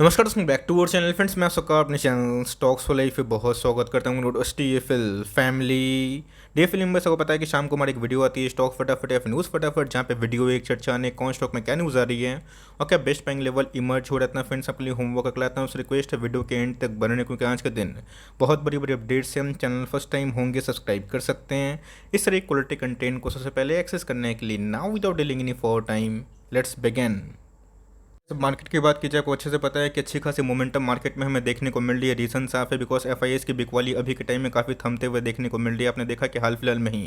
नमस्कार दोस्तों, back to our channel friends. मैं आपका अपने चैनल स्टॉक्स फॉर लाइफ पे बहुत स्वागत करता हूँ। डीएफएल फैमिली डीएफएल में सबको पता है कि शाम को हमारी एक वीडियो आती है, स्टॉक फटाफट या फिर न्यूज़ फटाफट, जहाँ पे वीडियो एक चर्चा ने कौन स्टॉक में क्या न्यूज़ आ रही है और क्या बेस्ट बाइंग लेवल इमर्ज हो रहा है। फ्रेंड्स आपके लिए होमवर्क अगलाता हूँ, उस रिक्वेस्ट है वीडियो के एंड तक बने, क्योंकि आज के दिन बहुत बड़ी बड़ी अपडेट्स से हम चैनल फर्स्ट टाइम होंगे सब्सक्राइब कर सकते हैं। इस तरह क्वालिटी कंटेंट को सबसे पहले एक्सेस करने के लिए now without dealing any for time let's begin. जब मार्केट की बात की जाए, आपको अच्छे से पता है कि अच्छी खासी मोमेंटम मार्केट में हमें देखने को मिल रही है। रीज़न साफ है, बिकॉज एफआईएस की बिकवाली अभी के टाइम में काफ़ी थमते हुए देखने को मिल रही है। आपने देखा कि हाल फिलहाल में ही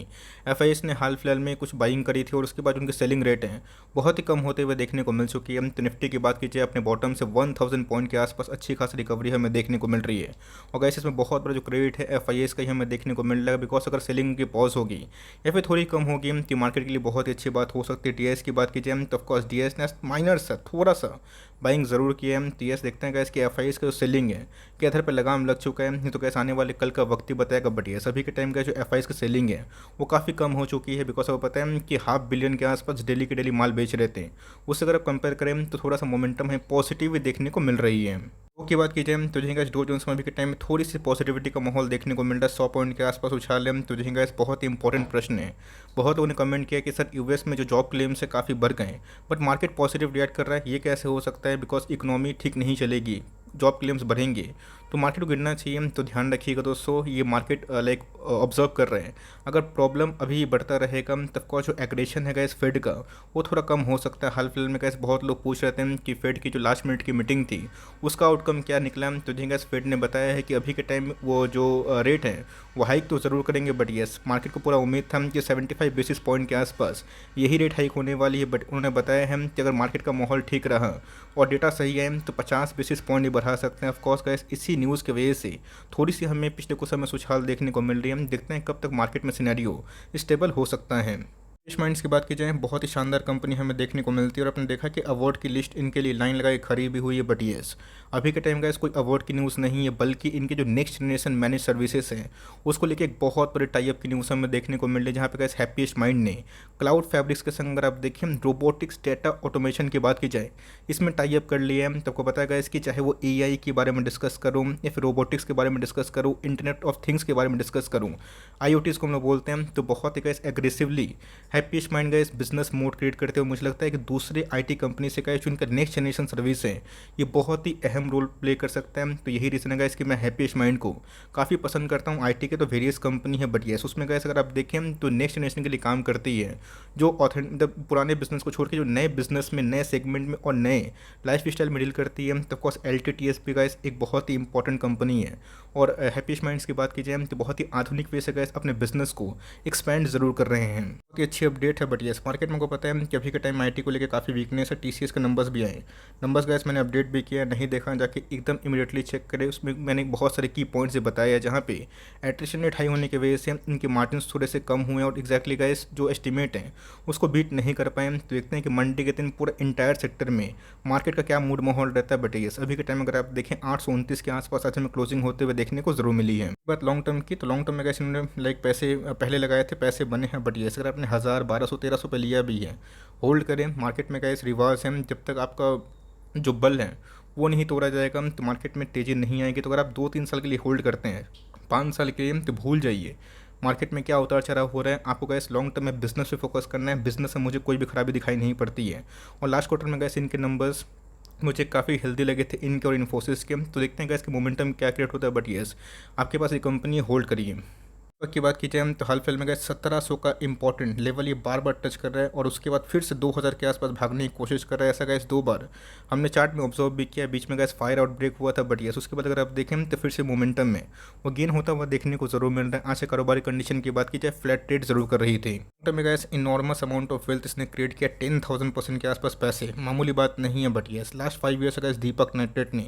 एफआईएस ने हाल फिलहाल में कुछ बाइंग करी थी और उसके बाद उनकी सेलिंग रेट है बहुत ही कम होते हुए देखने को मिल चुकी है। तो निफ्टी की बात की जाए, अपने बॉटम से 1000 पॉइंट के आसपास अच्छी खासी रिकवरी हमें देखने को मिल रही है। और गैस इसमें बहुत बड़ा जो क्रेडिट है एफआईएस का ही हमें देखने को मिल रहा है, बिकॉज अगर सेलिंग की पॉज होगी या फिर थोड़ी कम होगी तो मार्केट के लिए बहुत ही अच्छी बात हो सकती है। टीएस की बात की जाए तो ऑफकोर्स डीएस ने माइनर सा थोड़ा सा बाइंग ज़रूर किया है। टीएस देखते हैं, इसकी एफआईएस का जो सेलिंग है कि इधर पे लगाम लग चुका है। नहीं तो कैसे आने वाले कल का वक्त ही बताएगा, बट ये सभी के टाइम का जो एफआईएस की सेलिंग है वो काफ़ी कम हो चुकी है। बिकॉज आपको पता है कि 500 million के आसपास डेली के डेली माल बेच रहे थे, उससे अगर आप कंपेयर करें तो थोड़ा सा मोमेंटम है पॉजिटिव देखने को मिल रही है। वो की बात की जाए तो जो डो जोन्स में अभी के टाइम में थोड़ी सी पॉजिटिविटी का माहौल देखने को मिल रहा है, 100 पॉइंट के आसपास उछाल है। तो जो बहुत ही इंपॉर्टेंट प्रश्न है। बहुत लोगों ने कमेंट किया कि सर यूएस में जो जॉब क्लेम्स है काफ़ी बढ़ गए, बट मार्केट पॉजिटिव रिएक्ट कर रहा है, ये कैसे हो सकता है? बिकॉज इकोनॉमी ठीक नहीं चलेगी, जॉब क्लेम्स बढ़ेंगे तो मार्केट को गिरना चाहिए। तो ध्यान रखिएगा दोस्तों, ये मार्केट लाइक ऑब्जर्व कर रहे हैं। अगर प्रॉब्लम अभी बढ़ता रहेगा तब का जो एग्रेशन है इस फेड का वो थोड़ा कम हो सकता है। हाल फिलहाल में कैसे बहुत लोग पूछ रहे थे कि फेड की जो लास्ट मिनट की मीटिंग थी उसका आउटकम क्या निकला। तो गैस फेड ने बताया है कि अभी के टाइम वो जो रेट है वो हाइक तो ज़रूर करेंगे, बट यस मार्केट को पूरा उम्मीद था कि 75 बेसिस पॉइंट के आसपास यही रेट हाइक होने वाली है। बट उन्होंने बताया है कि अगर मार्केट का माहौल ठीक रहा और डेटा सही है तो 50 बेसिस पॉइंट ही बढ़ा सकते हैं। ऑफकोर्स गैस इसी न्यूज़ की वजह से थोड़ी सी हमें पिछले कुछ समय सुछाल देखने को मिल रही है। हम देखते हैं कब तक मार्केट में सिनेरियो स्टेबल हो सकता है। माइंड्स की बात की जाए, बहुत ही शानदार कंपनी हमें देखने को मिलती है और आपने देखा कि अवार्ड की लिस्ट इनके लिए लाइन लगाई खड़ी भी हुई है। बट येस अभी के टाइम का कोई अवार्ड की न्यूज़ नहीं है, बल्कि इनके जो नेक्स्ट जनरेशन मैनेज सर्विसेज हैं उसको लेके एक बहुत बड़े टाइप की न्यूज़ हमें देखने को मिल रही है, जहाँ पे गैस हैप्पीएस्ट माइंड ने क्लाउड फैब्रिक्स के संग अगर आप देखिए रोबोटिक्स डेटा ऑटोमेशन की बात की जाए इसमें टाइप कर लिया है। तो आपको पता है इसकी चाहे वो एआई के बारे में डिस्कस करूँ या फिर रोबोटिक्स के बारे में डिस्कस करूँ, इंटरनेट ऑफ थिंग्स के बारे में डिस्कस करूँ, आईओटीज़ को हम लोग बोलते हैं, तो बहुत ही gas aggressively Happiest Mind gas business mode create करते हुए मुझे लगता है कि दूसरे आईटी कंपनी से गैस जो इनका नेक्स्ट जनरेशन सर्विस है ये बहुत ही अहम रोल प्ले कर सकता है। तो यही रीज़न है गैस कि मैं हैप्पीएस्ट माइंड को काफ़ी पसंद करता हूँ। आईटी के तो वेरियस कंपनी है, बट यस उसमें गैस अगर आप देखें तो नेक्स्ट जनरेशन के लिए काम करती है, जो मतलब पुराने बिजनेस को छोड़ के जो नए बिजनेस में, नए सेगमेंट में और नए लाइफ स्टाइल में डील करती है। तो ऑफकोर्स एलटीटीएस भी गैस एक बहुत ही इंपॉर्टेंट कंपनी है। और हैप्पीएस्ट माइंड्स की बात की जाए तो बहुत ही आधुनिक वे से गैस अपने बिजनेस को एक्सपेंड जरूर कर रहे हैं। बहुत ही अच्छी अपडेट है। बट यस मार्केट में को पता है कि अभी के टाइम आईटी को लेकर काफ़ी वीकनेस है। टीसीएस के नंबर्स भी आए, नंबर्स गैस मैंने अपडेट भी किया, नहीं देखा जाके एकदम इमीडिएटली चेक करें। उसमें मैंने बहुत सारे की पॉइंट्स बताए हैं, जहाँ पे एट्रिशन रेट हाई होने की वजह से इनके मार्जिन्स थोड़े से कम हुए और एग्जैक्टली गैस जो एस्टिमेट है उसको बीट नहीं कर पाए। तो देखते हैं कि मंडे के दिन पूरा इंटायर सेक्टर में मार्केट का क्या मूड माहौल रहता है। बट यस अभी के टाइम अगर आप देखें 829 के आसपास आज हमें क्लोजिंग होते हुए देखने को जरूर मिली है। बात लॉन्ग टर्म की, तो लॉन्ग टर्म में कैसे इन्होंने लाइक पैसे पहले लगाए थे, पैसे बने हैं। बट यस अगर आपने 1000, 1200, 1300 पे लिया भी है, होल्ड करें। मार्केट में कैसे रिवाज है, जब तक आपका जो बल है वो नहीं तोड़ा जाएगा तो मार्केट में तेज़ी नहीं आएगी। तो अगर आप 2-3 साल के लिए होल्ड करते हैं, 5 साल के लिए, तो भूल जाइए मार्केट में क्या उतार चढ़ाव हो रहा है। आपको गैस लॉन्ग टर्म में बिजनेस पे फोकस करना है। बिजनेस में मुझे कोई भी खराबी दिखाई नहीं पड़ती है। और लास्ट क्वार्टर में गैस इनके नंबर्स मुझे काफ़ी हेल्दी लगे थे, इनके और इन्फोसिस के। तो देखते हैं गैस कि मोमेंटम क्या क्रिएट होता है। बट येस आपके पास ये कंपनी होल्ड करिए। की बात की जाए तो हाल फिलहाल में गए 1700 का इंपॉर्टेंट लेवल ये बार बार टच कर रहा है और उसके बाद फिर से 2000 के आसपास भागने की कोशिश कर रहा है। ऐसा गैस 2 बार हमने चार्ट में ऑब्जर्व भी किया, बीच में गैस फायर आउट ब्रेक हुआ था। बट यस उसके बाद अगर आप देखें तो फिर से मोमेंटम में वो गेन होता हुआ देखने को जरूर मिल रहा है। आज से कारोबारी कंडीशन की बात की जाए फ्लैट ट्रेड जरूर कर रही थी। में gas enormous amount of wealth इसने क्रिएट किया, 10,000% के आसपास पैसे, मामूली बात नहीं है। But yes last 5 years gas Deepak nitrate ने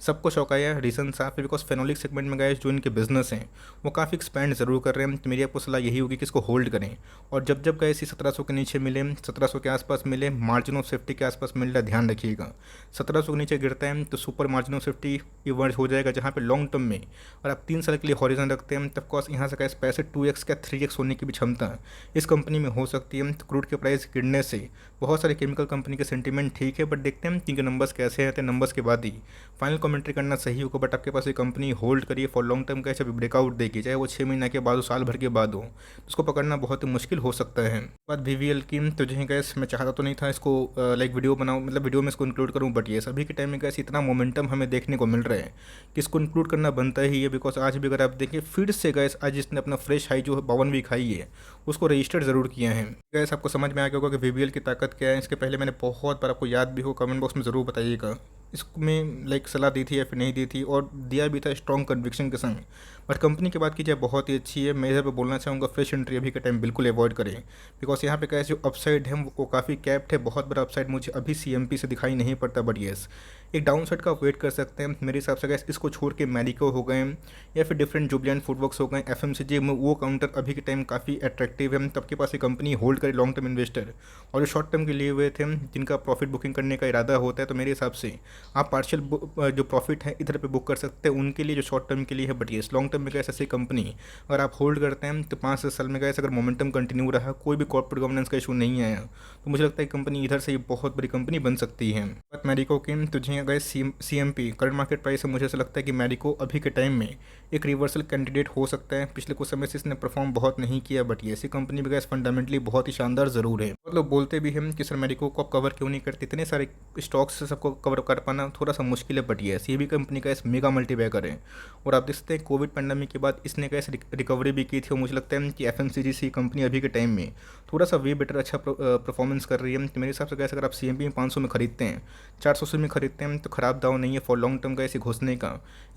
सबको शौक आया, रीज़न साफ है बिकॉज फेनोलिक सेगमेंट में गाइस जो इनके बिजनेस हैं वो काफ़ी एक्सपेंड ज़रूर कर रहे हैं। तो मेरी आपको सलाह यही होगी कि इसको होल्ड करें, और जब जब गाइस ये 1700 के नीचे मिले, 1700 के आसपास मिले, मार्जिन ऑफ सेफ्टी के आसपास मिल रहा है, ध्यान रखिएगा। 1700 के नीचे गिरता है तो सुपर मार्जिन ऑफ सेफ्टी इवर्ज हो जाएगा, जहाँ पे लॉन्ग टर्म में और आप 3 साल के लिए हॉरिजन रखते हैं, तब कॉस्ट यहाँ से गाइस पैसे 2x या 3x होने की भी क्षमता इस कंपनी में हो सकती है। तो क्रूड के प्राइस गिरने से बहुत सारे केमिकल कंपनी के सेंटीमेंट ठीक है, बट देखते हैं कि इनके नंबर्स कैसे आते हैं, नंबर्स के बाद ही फाइनल कमेंट्री करना सही होगा। बट आपके पास ये कंपनी होल्ड करिए फॉर लॉन्ग टर्म, कैसे ब्रेकआउट देगी, चाहे वो 6 महीना के बाद हो, साल भर के बाद हो, उसको पकड़ना बहुत ही मुश्किल हो सकता है। बात VVL की, तो जो है गैस मैं चाहता तो नहीं था इसको लाइक वीडियो बनाऊँ, मतलब वीडियो में इसको इंक्लूड करूँ, बट ये अभी के टाइम में गैस इतना मोमेंटम हमें देखने को मिल रहा है कि इसको इंक्लूड करना बनता ही है। बिकॉज आज भी अगर आप देखें फिर से गैस आज इसने अपना फ्रेश हाई जो 52 वीक हाई है उसको रजिस्टर ज़रूर किया है। गैस आपको समझ में आ गया होगा कि VVL की ताकत क्या है। इसके पहले मैंने बहुत बार, आपको याद भी हो, कमेंट बॉक्स में ज़रूर बताइएगा इसमें लाइक सलाह दी थी या फिर नहीं दी थी, और दिया भी था स्ट्रॉन्ग कन्विक्शन के संग। बट कंपनी की बात की जाए बहुत ही अच्छी है। मैं इधर पे बोलना चाहूँगा फ्रेश एंट्री अभी के टाइम बिल्कुल अवॉइड करें, बिकॉज यहाँ पे कैसे जो अपसाइड है वो काफ़ी कैप्ड है। बहुत बड़ा अपसाइड मुझे अभी CMP से दिखाई नहीं पड़ता, बट येस एक डाउन साइड का आप वेट कर सकते हैं मेरे हिसाब से। गैस इसको छोड़ के मैरिको हो गए या फिर डिफरेंट जुबलियन फूडवर्क्स हो गए, FMCG में वो काउंटर अभी के टाइम काफ़ी अट्रैक्टिव है। तब के पास ये कंपनी होल्ड करे लॉन्ग टर्म इन्वेस्टर और जो शॉर्ट टर्म के लिए हुए थे जिनका प्रॉफिट बुकिंग करने का इरादा होता है, तो मेरे हिसाब से आप पार्शियल जो प्रॉफिट है इधर पे बुक कर सकते हैं उनके लिए जो शॉर्ट टर्म के लिए है। बट ये लॉन्ग टर्म में गैस ऐसी कंपनी अगर आप होल्ड करते हैं तो 5 से साल में गैस अगर मोमेंटम कंटिन्यू रहा, कोई भी कॉर्पोरेट गवर्नेंस का इशू नहीं आया, तो मुझे लगता है कंपनी इधर से ही बहुत बड़ी कंपनी बन सकती है। बात मैरिको की, तो जी gas CMP current market price से मुझे ऐसा लगता है कि मैरिको अभी के टाइम में एक रिवर्सल कैंडिडेट हो सकता है। पिछले कुछ समय से इसने परफॉर्म बहुत नहीं किया, बट ये ऐसी कंपनी भी गैस फंडामेंटली बहुत ही शानदार ज़रूर है। बहुत लोग बोलते भी हैं कि सर मैरिको को आप कवर क्यों नहीं करते, इतने सारे स्टॉक्स से सबको कवर कर पाना थोड़ा सा मुश्किल है। बट ये भी कंपनी का इस मेगा मल्टीबैगर है, और आप देखते हैं कोविड पैंडेमिक के बाद इसने कैसे रिकवरी भी की थी, और मुझे लगता है कि FMCG कंपनी अभी के टाइम में थोड़ा सा वे बेटर अच्छा परफॉर्मेंस कर रही है। तो मेरे हिसाब से कैसे अगर आप CMP में 500 में खरीदते हैं, 400 में खरीदते हैं, तो खराब दाव नहीं है। फॉर लॉन्ग टर्म का ऐसे घुसने का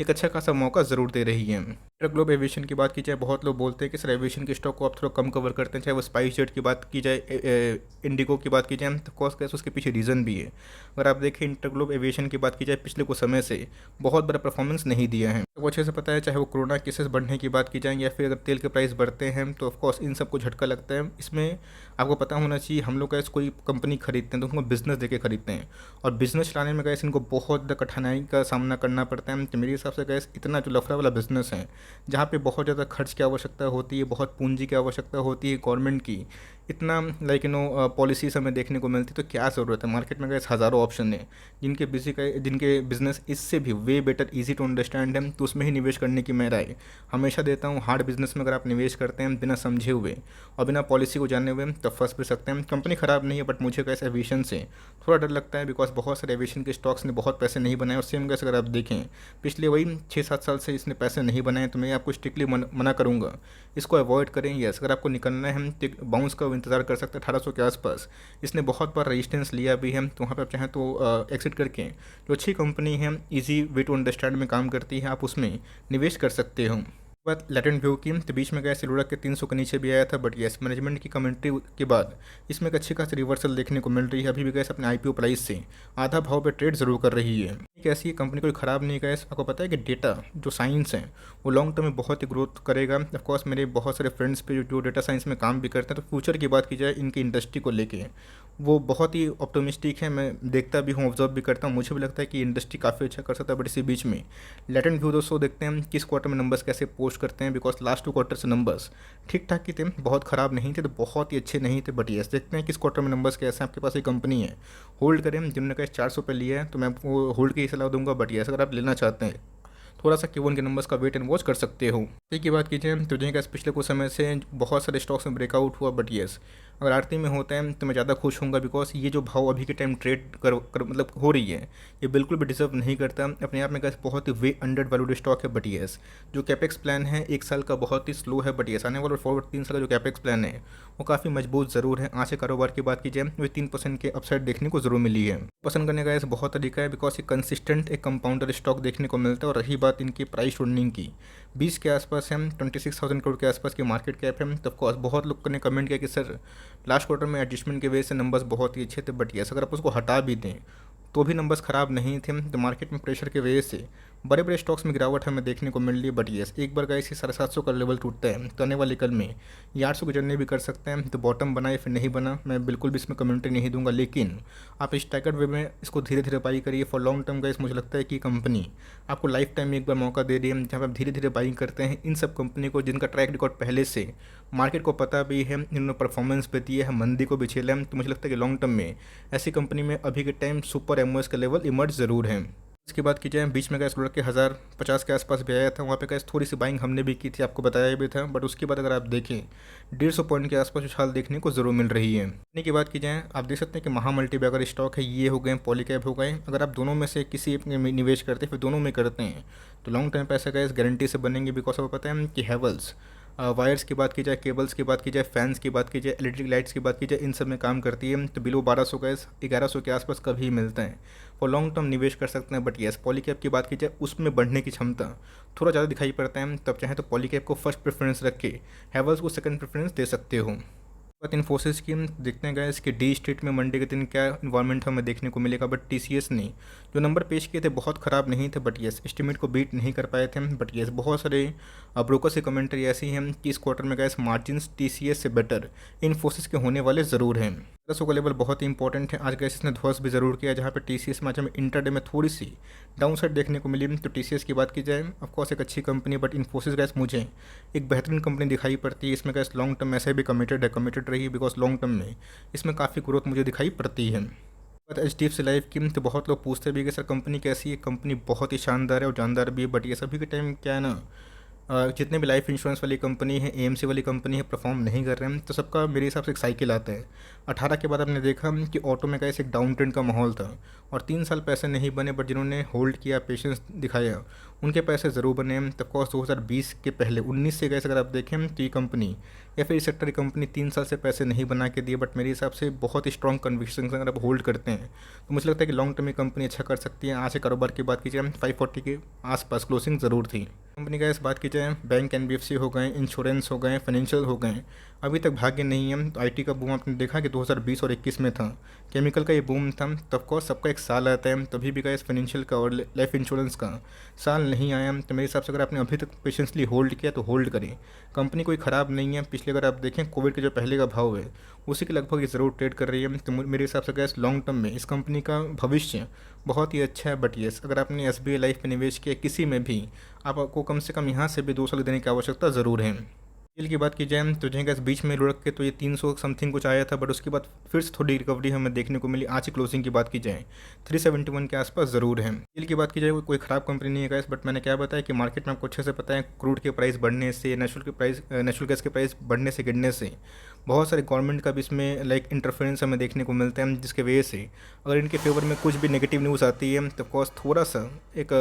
एक अच्छा खासा मौका ज़रूर दे रही है। ग्लोब एविएशन की बात की जाए, बहुत लोग बोलते हैं कि सर एविएशन के स्टॉक को आप थोड़ा कम कवर करते हैं, चाहे वो स्पाइस जेट की बात की जाए, इंडिगो की बात की जाए, तो कॉस्ट कैसे उसके पीछे रीज़न भी है। अगर आप देखें इंटरग्लोब एविएशन की बात की जाए, पिछले कुछ समय से बहुत बड़ा परफॉर्मेंस नहीं दिया है, तो वो अच्छे से पता है। चाहे वो कोरोना केसेस बढ़ने की बात की जाए या फिर अगर तेल के प्राइस बढ़ते हैं, तो ऑफकोर्स इन सबको झटका लगता है। इसमें आपको पता होना चाहिए, हम लोग कैसे कोई कंपनी खरीदते हैं तो उनको बिजनेस देके खरीदते हैं, और बिजनेस चलाने में कैसे इनको बहुत ज़्यादा कठिनाई का सामना करना पड़ता है। तो मेरे हिसाब से कैसे इतना जो लफड़ा वाला बिजनेस है, जहाँ पे बहुत ज़्यादा खर्च की आवश्यकता होती है, बहुत पूंजी की आवश्यकता होती है गवर्नमेंट की, इतना लाइक पॉलिसीज हमें देखने को मिलती, तो क्या ज़रूरत है। मार्केट में कैसे हज़ारों ऑप्शन है जिनके बिजनेस इससे भी way better easy to understand है, तो उसमें ही निवेश करने की मैं राय हमेशा देता हूँ। हार्ड बिजनेस में अगर आप निवेश करते हैं बिना समझे हुए और बिना पॉलिसी को जाने हुए, तब फंस भी सकते हैं। कंपनी ख़राब नहीं है, बट मुझे कैसे एविएशन से थोड़ा डर लगता है, बिकॉज बहुत सारे एविएशन के स्टॉक्स ने बहुत पैसे नहीं बनाए, और सेम कैसे अगर आप देखें पिछले वही 6-7 साल से इसने पैसे नहीं बनाए, तो मैं आपको स्ट्रिक्टली मना करूँगा इसको अवॉइड करें। यस, अगर आपको निकलना है तो बाउंस का इंतजार कर सकते हैं 1800 के आसपास। इसने बहुत बार रेजिस्टेंस लिया भी है, तो वहाँ पर आप चाहें तो एक्सिट करके जो अच्छी कंपनी है, इजी वे टू अंडरस्टैंड में काम करती है, आप उसमें निवेश कर सकते हो। बात लेटेंट व्यू की, तो बीच में गया सिलोड़ा के 300 के नीचे भी आया था, बट यस मैनेजमेंट की कमेंट्री के बाद इसमें एक अच्छी खासी रिवर्सल देखने को मिल रही है। अभी भी गैस अपने IPO प्राइस से आधा भाव पे ट्रेड जरूर कर रही है। एक ऐसी कंपनी कोई ख़राब नहीं गैस। आपको पता है कि डेटा जो साइंस है वो लॉन्ग टर्म में बहुत ही ग्रोथ करेगा। ऑफकोर्स मेरे बहुत सारे फ्रेंड्स पे जो डेटा साइंस में काम भी करते हैं, तो फ्यूचर की बात की जाए इनकी इंडस्ट्री को लेके वो बहुत ही ऑप्टोमिस्टिक है। मैं देखता भी हूँ, ऑब्जर्व भी करता हूँ, मुझे भी लगता है कि इंडस्ट्री काफ़ी अच्छा कर सकता है। बट इसी बीच में लेटेंट व्यू दोस्तों देखते हैं किस क्वार्टर में नंबर्स कैसे पोस्ट करते हैं, बिकॉज लास्ट 2 क्वार्टर से नंबर्स ठीक ठाक ही थे, बहुत ख़राब नहीं थे, तो बहुत ही अच्छे नहीं थे। बट यस देखते हैं किस क्वार्टर में नंबर्स कैसे। आपके पास एक कंपनी है, होल्ड करें, जिन्होंने कहा 400 पे लिया है, तो मैं आपको होल्ड की सलाह दूंगा। बट यस अगर आप लेना चाहते हैं थोड़ा सा Q1 के नंबर्स का वेट एंड वॉच कर सकते हो। ठीक की बात कीजिए तो जिनका पिछले कुछ समय से बहुत सारे स्टॉक्स में ब्रेकआउट हुआ, बट येस अगर आरती में होता है तो मैं ज़्यादा खुश होऊंगा, बिकॉज ये जो भाव अभी के टाइम ट्रेड कर मतलब हो रही है, ये बिल्कुल भी डिजर्व नहीं करता अपने आप में। कैसे बहुत ही वे अंडर वैल्यूड स्टॉक है। बट येस जो कैपेक्स प्लान है 1 साल का बहुत ही स्लो है, बट येस आने वाला फॉरवर्ड 3 साल का जो कैपेक्स प्लान है वो काफ़ी मजबूत ज़रूर है। आज के कारोबार की बात की जाए वो 3% के अपसाइड देखने को ज़रूर मिली है। पसंद करने का ऐसा बहुत तरीका है, बिकॉज ये कंसिस्टेंट एक कंपाउंडर स्टॉक देखने को मिलता है। और रही बात इनकी प्राइस अर्निंग की, 20 के आसपास है, 26,000 करोड़ के आसपास की मार्केट कैप है। तो ऑफकोर्स बहुत लोग ने कमेंट किया कि सर लास्ट क्वार्टर में एडजस्टमेंट की वजह से नंबर्स बहुत ही अच्छे थे, बट यस अगर आप उसको हटा भी दें तो भी नंबर्स ख़राब नहीं थे। तो मार्केट में प्रेशर की वजह से बड़े बड़े स्टॉक्स में गिरावट हमें देखने को मिल रही है। बट येस, एक बार गाइस ये 750 का लेवल टूटता है तो आने वाले कल में ये 800 की जर्नी भी कर सकते हैं। तो बॉटम बना या फिर नहीं बना, मैं बिल्कुल भी इसमें कमेंट्री नहीं दूंगा, लेकिन आप स्टैगर्ड वे में इसको धीरे धीरे बाई करिए फॉर लॉन्ग टर्म। गाइस मुझे लगता है कि कंपनी आपको लाइफ टाइम में एक बार मौका दे रही है, जहाँ आप धीरे धीरे बाइंग करते हैं इन सब कंपनी को जिनका ट्रैक रिकॉर्ड पहले से मार्केट को पता भी है, इन्होंने परफॉर्मेंस भी दी है, मंदी को भी झेला है। तो मुझे लगता है कि लॉन्ग टर्म में ऐसी कंपनी में अभी के टाइम सुपर एमओएस का लेवल इमर्ज ज़रूर है। इसके बाद की जाए, बीच में गैस लुढ़क के 1050 के आसपास भी आया था, वहाँ पे गैस थोड़ी सी बाइंग हमने भी की थी, आपको बताया भी था। बट उसके बाद अगर आप देखें 150 पॉइंट के आसपास उछाल देखने को ज़रूर मिल रही है। इन्हीं की बात की जाए, आप देख सकते हैं कि महा मल्टीबैगर स्टॉक है, ये हो गए, पॉलीकैब हो गए। अगर आप दोनों में से किसी एक में निवेश करते हैं, फिर दोनों में करते हैं, तो लॉन्ग टर्म पैसा गैस गारंटी से बनेंगे। बिकॉज आपको पता है कि हैवल्स वायर्स की बात की जाए, केबल्स की बात की जाए, फैंस की बात की जाए, इलेक्ट्रिक लाइट्स की बात की जाए, इन सब में काम करती है। तो बिलो 1200 गैस 1100 के आसपास कभी मिलते हैं, और लॉन्ग टर्म निवेश कर सकते हैं। बट येस, पॉलीकैब की बात की जाए, उसमें बढ़ने की क्षमता थोड़ा ज़्यादा दिखाई पड़ता है। तब चाहे तो पॉलीकैब को फर्स्ट प्रेफरेंस रख के हैवल्स को सेकंड प्रेफरेंस दे सकते हो। बात इन्फोसिस की, हम देखते हैं गाइस कि डी स्ट्रीट में मंडे के दिन क्या इन्वायरमेंट हमें देखने को मिलेगा। बट टीसीएस ने जो नंबर पेश किए थे बहुत ख़राब नहीं थे, बट येस एस्टिमेट को बीट नहीं कर पाए थे। बट येस बहुत सारे ब्रोकर से कमेंट्री ऐसी हैं कि इस क्वार्टर में गाइस मार्जिन्स टीसीएस से बेटर इन्फोसिस के होने वाले ज़रूर हैं। 1100 का लेवल बहुत ही इंपॉर्टेंट है। आज गैस इसने ध्वस्त भी ज़रूर किया, जहाँ पे टीसीएस में आज हमें इंटरडे में थोड़ी सी डाउन साइड देखने को मिली। तो टीसीएस की बात की जाए, ऑफकोर्स एक अच्छी कंपनी है, बट इन्फोसिस गैस मुझे एक बेहतरीन कंपनी दिखाई पड़ती है। इसमें गैस लॉन्ग टर्म ऐसे भी कमिटेड रही, बिकॉज लॉन्ग टर्म में इसमें काफ़ी ग्रोथ मुझे दिखाई पड़ती है। बात H D F C life की, तो बहुत लोग पूछते भी कि सर कंपनी कैसी है। कंपनी बहुत ही शानदार है और जानदार भी है। बट ये सभी के टाइम क्या है ना, जितने भी लाइफ इंश्योरेंस वाली कंपनी है, एएमसी वाली कंपनी है, परफॉर्म नहीं कर रहे हैं। तो सबका मेरे हिसाब से एक साइकिल आता है। 18 के बाद आपने देखा कि ऑटो में कैसे एक डाउन ट्रेंड का माहौल था और 3 साल पैसे नहीं बने, बट जिन्होंने होल्ड किया, पेशेंस दिखाया, उनके पैसे ज़रूर बने। तब कोर्स 2020 के पहले 19 से कैसे अगर आप देखें तो ये कंपनी या फिर इस सेक्टर की कंपनी 3 साल से पैसे नहीं बना के दिए। बट मेरे हिसाब से बहुत ही स्ट्रॉन्ग कन्विक्शन अगर आप होल्ड करते हैं तो मुझे लगता है कि लॉन्ग टर्म में कंपनी अच्छा कर सकती है। आज के कारोबार की बात कीजिए, 540 के आसपास क्लोजिंग ज़रूर थी कंपनी का। इस बात की जाए, बैंक एनबीएफसी हो गए, इंश्योरेंस हो गए, फाइनेंशियल हो गए, अभी तक भाग्य नहीं है। तो आईटी का बूम आपने देखा कि 2020 और 21 में था, केमिकल का ये बूम था। तब को सबका एक साल आता है, तभी भी इस फाइनेंशियल का और लाइफ इंश्योरेंस का साल नहीं आया। तो मेरे हिसाब से अगर आपने अभी तक पेशेंसली होल्ड किया तो होल्ड करें, कंपनी कोई ख़राब नहीं है। पिछले अगर आप देखें कोविड के जो पहले का भाव है उसी के लगभग ये ज़रूर ट्रेड कर रही है। तो मेरे हिसाब से गैस लॉन्ग टर्म में इस कंपनी का भविष्य बहुत ही अच्छा है। बट येस, अगर आपने एसबीआई लाइफ में निवेश किया किसी में भी, आपको कम से कम यहाँ से भी 2 साल देने की आवश्यकता ज़रूर है। डील की बात की जाए तो जो गैस बीच में लुढ़क के तो ये 300 समथिंग कुछ आया था, बट उसके बाद फिर से थोड़ी रिकवरी हमें देखने को मिली। आज की क्लोजिंग की बात की जाए 371 के आसपास ज़रूर है। डील की बात की जाए, कोई ख़राब कंपनी नहीं है गैस, बट मैंने क्या बताया कि मार्केट में आपको अच्छे से पता है क्रूड के प्राइस बढ़ने से, नेचुरल गैस के प्राइस बढ़ने से, गिरने से बहुत सारे गवर्नमेंट का भी इसमें लाइक इंटरफेरेंस हमें देखने को मिलता है, जिसके वजह से अगर इनके फेवर में कुछ भी नेगेटिव न्यूज़ आती है तो कॉस्ट थोड़ा सा एक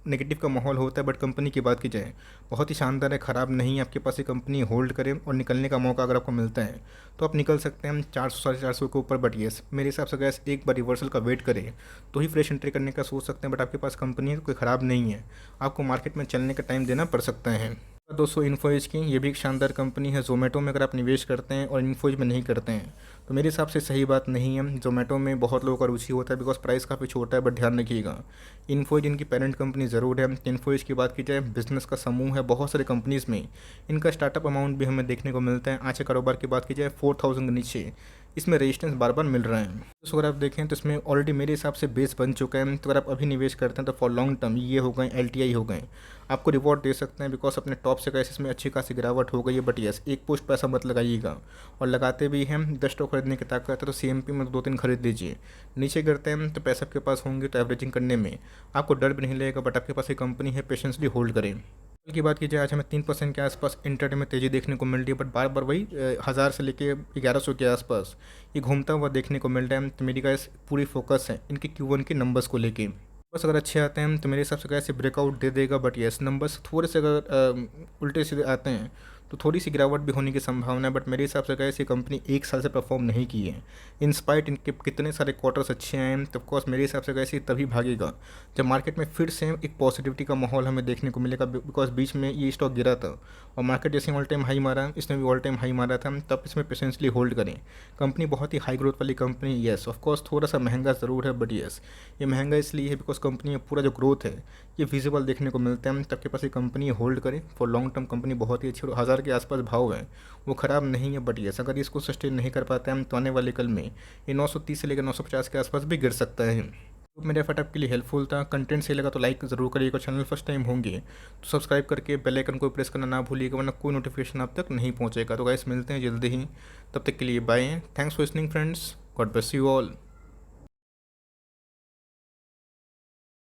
नेगेटिव का माहौल होता है। बट कंपनी की बात की जाए बहुत ही शानदार है, ख़राब नहीं है। आपके पास ये कंपनी होल्ड करें और निकलने का मौका अगर आपको मिलता है तो आप निकल सकते हैं 400 450 के ऊपर। बट येस, मेरे हिसाब से गैस एक बार रिवर्सल का वेट करें तो ही फ्रेश एंट्री करने का सोच सकते हैं। बट आपके पास कंपनी है तो कोई ख़राब नहीं है, आपको मार्केट में चलने का टाइम देना पड़ सकता है। दोस्तों इन्फोएज की, ये भी एक शानदार कंपनी है। जोमेटो में अगर आप निवेश करते हैं और इन्फोएज में नहीं करते हैं तो मेरे हिसाब से सही बात नहीं है। जोमेटो में बहुत लोगों का रुचि होता है बिकॉज प्राइस काफ़ी छोटा है, बट ध्यान रखिएगा इन्फोएज इनकी पेरेंट कंपनी ज़रूर है। इन्फोएज की बात की जाए, बिजनेस का समूह है, बहुत सारे कंपनीज़ में इनका स्टार्टअप अमाउंट भी हमें देखने को मिलता है। आज के कारोबार की बात की जाए 4000 के नीचे इसमें रेजिस्टेंस बार बार मिल रहा है। तो अगर आप देखें तो इसमें ऑलरेडी मेरे हिसाब से बेस बन चुका है। तो अगर आप अभी निवेश करते हैं तो फॉर लॉन्ग टर्म ये हो गए, एलटीआई हो गए, आपको रिवॉर्ड दे सकते हैं बिकॉज अपने टॉप से कैसे इसमें अच्छी खासी गिरावट हो गई है। बट यस, एक पोस्ट पैसा मत लगाइएगा, और लगाते भी हैं 10 स्टॉक खरीदने की ताकत है तो सीएमपी में 2-3 खरीद लीजिए। नीचे करते हैं तो पैसे आपके पास होंगे तो एवरेजिंग करने में आपको डर भी नहीं लगेगा। बट आपके पास एक कंपनी है, पेशेंसली होल्ड करें। की बात कीजिए, आज हमें 3% के आसपास इंटरडे में तेज़ी देखने को मिल रही है, बट बार बार वही 1000 से लेके 1100 के आसपास ये घूमता हुआ देखने को मिल रहा है। तो मेरी गाइस पूरी फोकस है इनके Q1 के नंबर्स को लेके। बस अगर अच्छे आते हैं तो मेरे हिसाब से कैसे ब्रेकआउट दे देगा। बट येस, नंबर्स थोड़े से अगर उल्टे सीधे आते हैं तो थोड़ी सी गिरावट भी होने की संभावना है, बट मेरे हिसाब से कैसे कंपनी एक साल से परफॉर्म नहीं की है। इंस्पाइट इनके कितने सारे क्वार्टर्स अच्छे हैं, तो ऑफकोर्स मेरे हिसाब से कैसे तभी भागेगा जब मार्केट में फिर से एक पॉजिटिविटी का माहौल हमें देखने को मिलेगा। बिकॉज बीच में ये स्टॉक गिरा था और मार्केट जैसे ऑल टाइम हाई मारा, इसने भी ऑल टाइम हाई मारा था, तब इसमें पेशेंसली होल्ड करें। कंपनी बहुत ही हाई ग्रोथ वाली कंपनी, येस ऑफकोर्स थोड़ा सा महंगा ज़रूर है, बट येस ये महंगा इसलिए है बिकॉज कंपनी में पूरा जो ग्रोथ है ये विजिबल देखने को मिलता है। तब के पास ये कंपनी होल्ड करे फॉर लॉन्ग टर्म, कंपनी बहुत ही अच्छी और 1000 के आसपास भाव है, वो ख़राब नहीं है। बट येस अगर इसको सस्टेन नहीं कर पाते हैं तो आने वाले कल में ये 930 से लेकर 950 के आसपास भी गिर सकता है। तो मेरे फट आपके लिए हेल्पफुल था, कंटेंट सही लगा तो लाइक ज़रूर करिएगा, चैनल फर्स्ट टाइम होंगे तो सब्सक्राइब करके बेल आइकन को प्रेस करना ना भूलिएगा, वरना कोई नोटिफिकेशन आप तक नहीं पहुंचेगा। तो गाइस मिलते हैं जल्दी ही, तब तक के लिए bye, thanks for listening friends, God bless you all.